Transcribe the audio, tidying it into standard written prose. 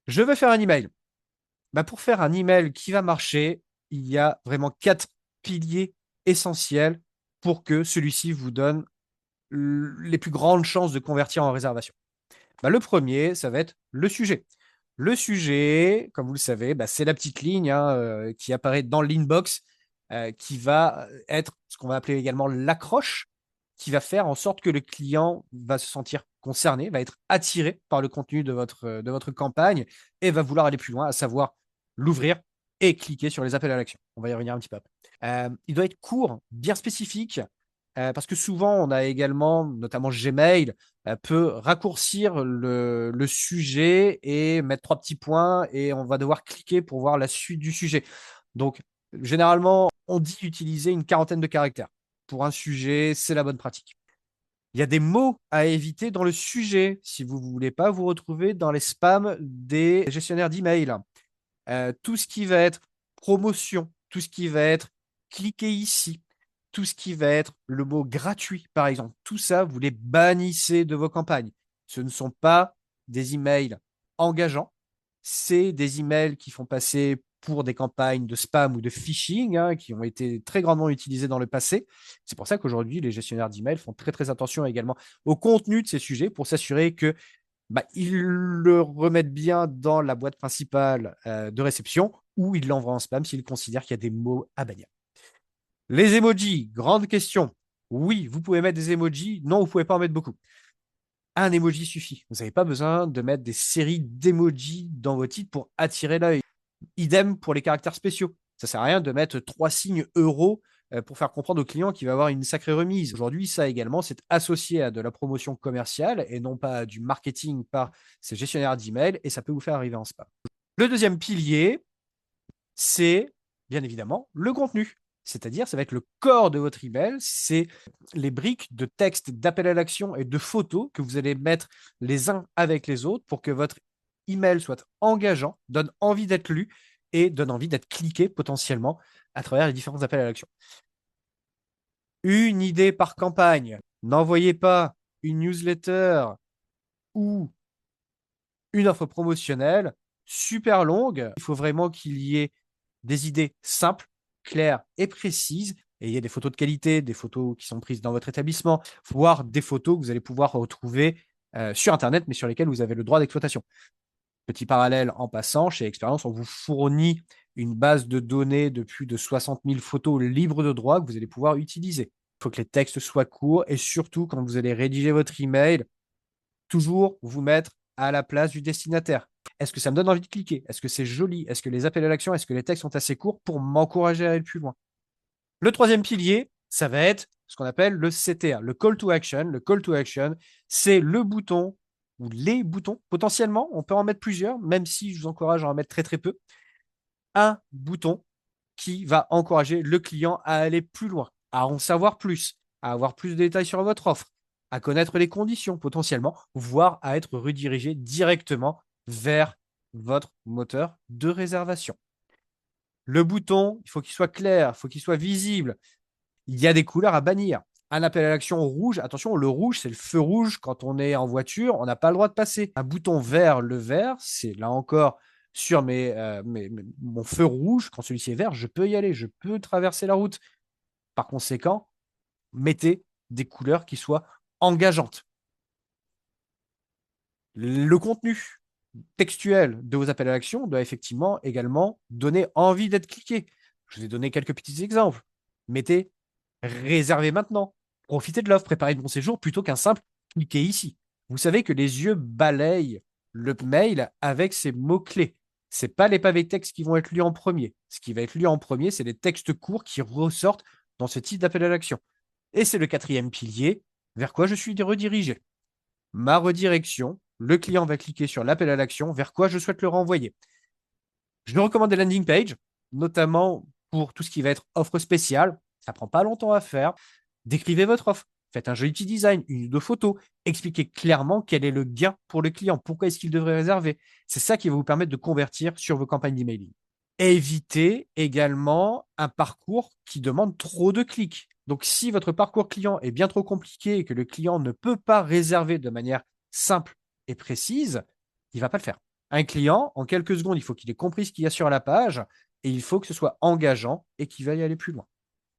Je veux faire un email. Pour faire un email qui va marcher, il y a vraiment 4 piliers essentiels pour que celui-ci vous donne les plus grandes chances de convertir en réservation. Le premier, ça va être le sujet. Le sujet, comme vous le savez, c'est la petite ligne qui apparaît dans l'inbox, qui va être ce qu'on va appeler également l'accroche, qui va faire en sorte que le client va se sentir concerné, va être attiré par le contenu de votre campagne et va vouloir aller plus loin, à savoir l'ouvrir et cliquer sur les appels à l'action. On va y revenir un petit peu après. Il doit être court, bien spécifique, parce que souvent, on a également, notamment Gmail, peut raccourcir le sujet et mettre 3 petits points et on va devoir cliquer pour voir la suite du sujet. Donc, généralement, on dit utiliser une quarantaine de caractères. Pour un sujet, c'est la bonne pratique. Il y a des mots à éviter dans le sujet si vous ne voulez pas vous retrouver dans les spams des gestionnaires d'email. Tout ce qui va être promotion, tout ce qui va être cliquez ici, tout ce qui va être le mot gratuit, par exemple, tout ça, vous les bannissez de vos campagnes. Ce ne sont pas des emails engageants, c'est des emails qui font passer pour des campagnes de spam ou de phishing qui ont été très grandement utilisées dans le passé. C'est pour ça qu'aujourd'hui, les gestionnaires d'emails font très très attention également au contenu de ces sujets pour s'assurer que ils le remettent bien dans la boîte principale de réception ou ils l'envoient en spam s'ils considèrent qu'il y a des mots à bannir. Les emojis, grande question. Oui, vous pouvez mettre des emojis. Non, vous ne pouvez pas en mettre beaucoup. Un emoji suffit. Vous n'avez pas besoin de mettre des séries d'emojis dans vos titres pour attirer l'œil. Idem pour les caractères spéciaux. Ça ne sert à rien de mettre 3 signes euros pour faire comprendre au client qu'il va avoir une sacrée remise. Aujourd'hui, ça également, c'est associé à de la promotion commerciale et non pas à du marketing par ces gestionnaires d'email et ça peut vous faire arriver en spam. Le deuxième pilier, c'est bien évidemment le contenu. C'est-à-dire, ça va être le corps de votre email, c'est les briques de texte, d'appel à l'action et de photos que vous allez mettre les uns avec les autres pour que votre email soit engageant, donne envie d'être lu et donne envie d'être cliqué potentiellement à travers les différents appels à l'action. Une idée par campagne. N'envoyez pas une newsletter ou une offre promotionnelle super longue. Il faut vraiment qu'il y ait des idées simples, claires et précises. Et il y a des photos de qualité, des photos qui sont prises dans votre établissement, voire des photos que vous allez pouvoir retrouver sur Internet, mais sur lesquelles vous avez le droit d'exploitation. Petit parallèle en passant, chez Expérience, on vous fournit une base de données de plus de 60 000 photos libres de droit que vous allez pouvoir utiliser. Il faut que les textes soient courts et surtout, quand vous allez rédiger votre email, toujours vous mettre à la place du destinataire. Est-ce que ça me donne envie de cliquer? Est-ce que c'est joli? Est-ce que les appels à l'action, est-ce que les textes sont assez courts pour m'encourager à aller plus loin? Le troisième pilier, ça va être ce qu'on appelle le CTA, le call to action. Le call to action, c'est le bouton ou les boutons. Potentiellement, on peut en mettre plusieurs, même si je vous encourage à en mettre très très peu. Un bouton qui va encourager le client à aller plus loin, à en savoir plus, à avoir plus de détails sur votre offre, à connaître les conditions potentiellement, voire à être redirigé directement vers votre moteur de réservation. Le bouton, il faut qu'il soit clair, il faut qu'il soit visible. Il y a des couleurs à bannir. Un appel à l'action rouge, attention, le rouge, c'est le feu rouge quand on est en voiture, on n'a pas le droit de passer. Un bouton vert, le vert, c'est là encore sur mon feu rouge, quand celui-ci est vert, je peux y aller, je peux traverser la route. Par conséquent, mettez des couleurs qui soient engageantes. Le contenu textuel de vos appels à l'action doit effectivement également donner envie d'être cliqué. Je vous ai donné quelques petits exemples. Mettez réservez maintenant. Profitez de l'offre, préparez de bon séjour plutôt qu'un simple cliquez ici. Vous savez que les yeux balayent le mail avec ces mots-clés. Ce n'est pas les pavés textes qui vont être lus en premier. Ce qui va être lu en premier, c'est les textes courts qui ressortent dans ce type d'appel à l'action. Et c'est le quatrième pilier, vers quoi je suis redirigé. Ma redirection, le client va cliquer sur l'appel à l'action, vers quoi je souhaite le renvoyer. Je recommande des landing pages, notamment pour tout ce qui va être offre spéciale. Ça ne prend pas longtemps à faire. Décrivez votre offre. Faites un joli petit design, une ou deux photos. Expliquez clairement quel est le gain pour le client. Pourquoi est-ce qu'il devrait réserver? C'est ça qui va vous permettre de convertir sur vos campagnes d'emailing. Évitez également un parcours qui demande trop de clics. Donc, si votre parcours client est bien trop compliqué et que le client ne peut pas réserver de manière simple et précise, il ne va pas le faire. Un client, en quelques secondes, il faut qu'il ait compris ce qu'il y a sur la page et il faut que ce soit engageant et qu'il veuille aller plus loin.